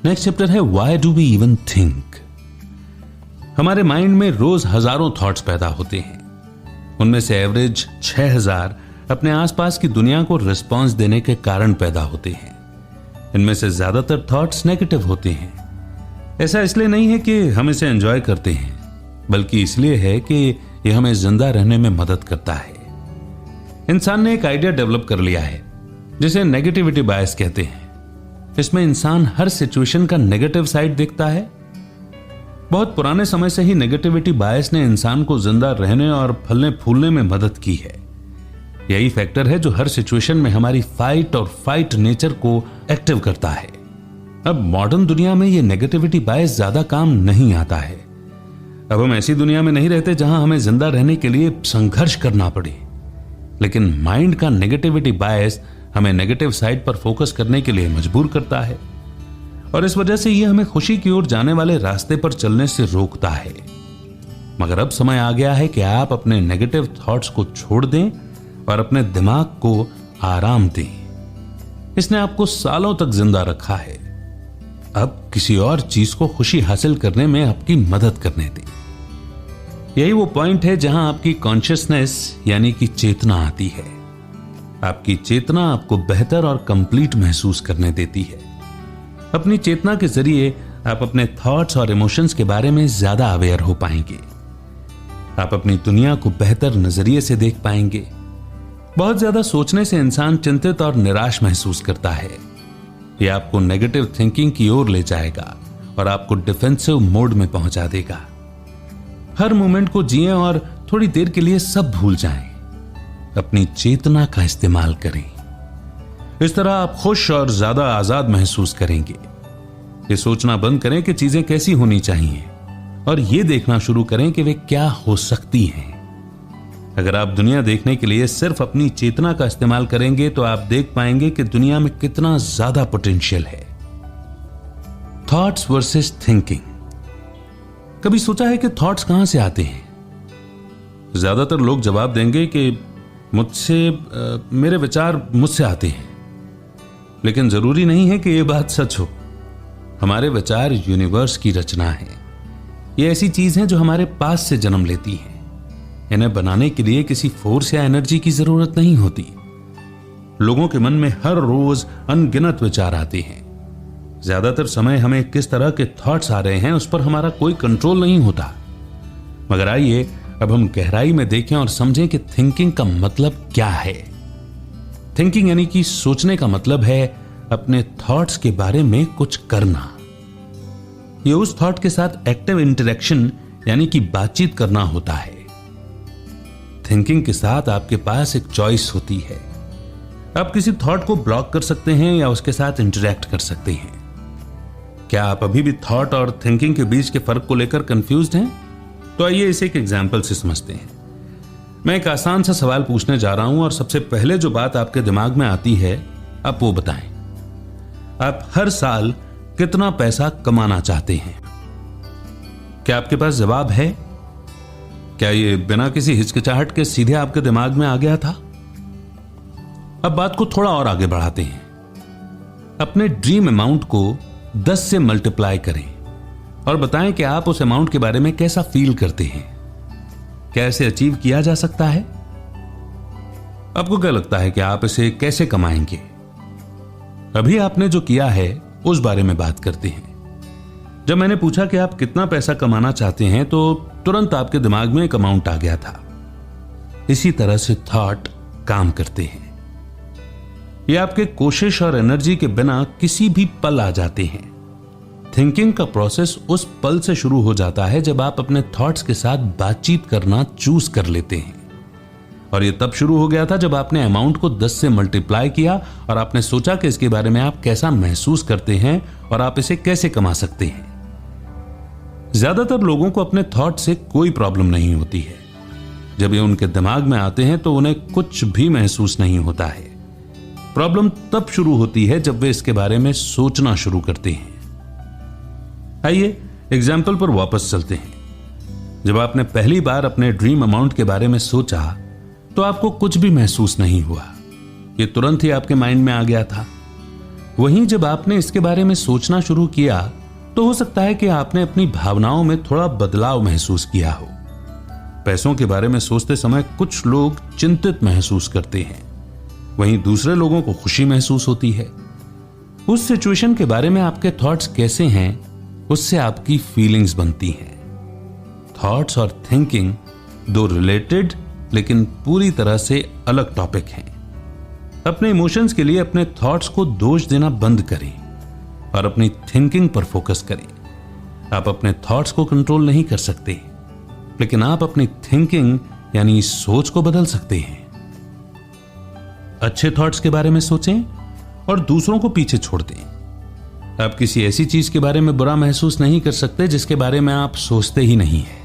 Next chapter है why do we even think. हमारे mind में रोज हजारों थॉट्स पैदा होते हैं। उनमें से एवरेज 6000 अपने आसपास की दुनिया को रिस्पॉन्स देने के कारण पैदा होते हैं। इनमें से ज्यादातर थॉट्स नेगेटिव होते हैं। ऐसा इसलिए नहीं है कि हम इसे एंजॉय करते हैं, बल्कि इसलिए है कि यह हमें जिंदा रहने में मदद करता है। इंसान ने एक आइडिया डेवलप कर लिया है जिसे नेगेटिविटी बायस कहते हैं। इसमें इंसान हर सिचुएशन का नेगेटिव साइड देखता है। बहुत पुराने समय से ही नेगेटिविटी बायस ने इंसान को जिंदा रहने और फलने फूलने में मदद की है। यही फैक्टर है जो हर सिचुएशन में हमारी फाइट और फाइट नेचर को एक्टिव करता है। अब मॉडर्न दुनिया में यह नेगेटिविटी बायस ज्यादा काम नहीं आता है। अब हम ऐसी दुनिया में नहीं रहते जहां हमें जिंदा रहने के लिए संघर्ष करना पड़े, लेकिन माइंड का नेगेटिविटी बायस हमें नेगेटिव साइड पर फोकस करने के लिए मजबूर करता है और इस वजह से यह हमें खुशी की ओर जाने वाले रास्ते पर चलने से रोकता है। मगर अब समय आ गया है कि आप अपने नेगेटिव थॉट्स को छोड़ दें और अपने दिमाग को आराम दें। इसने आपको सालों तक जिंदा रखा है। अब किसी और चीज को खुशी हासिल करने में आपकी मदद करने दें। यही वो पॉइंट है जहां आपकी कॉन्शियसनेस यानी कि चेतना आती है। आपकी चेतना आपको बेहतर और कंप्लीट महसूस करने देती है। अपनी चेतना के जरिए आप अपने थॉट्स और इमोशंस के बारे में ज्यादा अवेयर हो पाएंगे। आप अपनी दुनिया को बेहतर नजरिए से देख पाएंगे। बहुत ज्यादा सोचने से इंसान चिंतित और निराश महसूस करता है। यह आपको नेगेटिव थिंकिंग की ओर ले जाएगा और आपको डिफेंसिव मोड में पहुंचा देगा। हर मोमेंट को जिएं और थोड़ी देर के लिए सब भूल जाएं। अपनी चेतना का इस्तेमाल करें। इस तरह आप खुश और ज्यादा आजाद महसूस करेंगे। ये सोचना बंद करें कि चीजें कैसी होनी चाहिए और ये देखना शुरू करें कि वे क्या हो सकती हैं। अगर आप दुनिया देखने के लिए सिर्फ अपनी चेतना का इस्तेमाल करेंगे तो आप देख पाएंगे कि दुनिया में कितना ज्यादा पोटेंशियल है। Thoughts versus thinking. कभी सोचा है कि थॉट्स कहां से आते हैं? ज्यादातर लोग जवाब देंगे कि मेरे विचार मुझसे आते हैं। लेकिन जरूरी नहीं है कि यह बात सच हो। हमारे विचार यूनिवर्स की रचना है। ये ऐसी चीज है जो हमारे पास से जन्म लेती है। इन्हें बनाने के लिए किसी फोर्स या एनर्जी की जरूरत नहीं होती। लोगों के मन में हर रोज अनगिनत विचार आते हैं। ज्यादातर समय हमें किस तरह के थॉट्स आ रहे हैं उस पर हमारा कोई कंट्रोल नहीं होता। मगर आइए अब हम गहराई में देखें और समझें कि थिंकिंग का मतलब क्या है। थिंकिंग यानी कि सोचने का मतलब है अपने थॉट्स के बारे में कुछ करना। यह उस थॉट के साथ एक्टिव इंटरेक्शन यानी कि बातचीत करना होता है। थिंकिंग के साथ आपके पास एक चॉइस होती है। आप किसी थॉट को ब्लॉक कर सकते हैं या उसके साथ इंटरेक्ट कर सकते हैं। क्या आप अभी भी थॉट और थिंकिंग के बीच के फर्क को लेकर कंफ्यूज्ड हैं? तो आइए इसे एक एग्जाम्पल से समझते हैं। मैं एक आसान सा सवाल पूछने जा रहा हूं और सबसे पहले जो बात आपके दिमाग में आती है आप वो बताएं। आप हर साल कितना पैसा कमाना चाहते हैं? क्या आपके पास जवाब है? क्या ये बिना किसी हिचकिचाहट के सीधे आपके दिमाग में आ गया था? अब बात को थोड़ा और आगे बढ़ाते हैं। अपने ड्रीम अमाउंट को 10 से मल्टीप्लाई करें और बताएं कि आप उस अमाउंट के बारे में कैसा फील करते हैं। क्या इसे अचीव किया जा सकता है? आपको क्या लगता है कि आप इसे कैसे कमाएंगे? अभी आपने जो किया है उस बारे में बात करते हैं। जब मैंने पूछा कि आप कितना पैसा कमाना चाहते हैं तो तुरंत आपके दिमाग में एक अमाउंट आ गया था। इसी तरह से थॉट काम करते हैं। ये आपके कोशिश और एनर्जी के बिना किसी भी पल आ जाते हैं। थिंकिंग का प्रोसेस उस पल से शुरू हो जाता है जब आप अपने थॉट्स के साथ बातचीत करना चूज कर लेते हैं। और यह तब शुरू हो गया था जब आपने अमाउंट को 10 से मल्टीप्लाई किया और आपने सोचा कि इसके बारे में आप कैसा महसूस करते हैं और आप इसे कैसे कमा सकते हैं। ज्यादातर लोगों को अपने थॉट से कोई प्रॉब्लम नहीं होती है। जब ये उनके दिमाग में आते हैं तो उन्हें कुछ भी महसूस नहीं होता है। प्रॉब्लम तब शुरू होती है जब वे इसके बारे में सोचना शुरू करते हैं। आइए एग्जाम्पल पर वापस चलते हैं। जब आपने पहली बार अपने ड्रीम अमाउंट के बारे में सोचा तो आपको कुछ भी महसूस नहीं हुआ। यह तुरंत ही आपके माइंड में आ गया था। वहीं जब आपने इसके बारे में सोचना शुरू किया तो हो सकता है कि आपने अपनी भावनाओं में थोड़ा बदलाव महसूस किया हो। पैसों के बारे में सोचते समय कुछ लोग चिंतित महसूस करते हैं, वहीं दूसरे लोगों को खुशी महसूस होती है। उस सिचुएशन के बारे में आपके थॉट्स कैसे हैं, उससे आपकी फीलिंग्स बनती हैं। थॉट्स और थिंकिंग दो रिलेटेड लेकिन पूरी तरह से अलग टॉपिक हैं। अपने इमोशंस के लिए अपने थॉट्स को दोष देना बंद करें और अपनी थिंकिंग पर फोकस करें। आप अपने थॉट्स को कंट्रोल नहीं कर सकते, लेकिन आप अपनी थिंकिंग यानी सोच को बदल सकते हैं। अच्छे थॉट्स के बारे में सोचें और दूसरों को पीछे छोड़ दें। आप किसी ऐसी चीज के बारे में बुरा महसूस नहीं कर सकते जिसके बारे में आप सोचते ही नहीं हैं।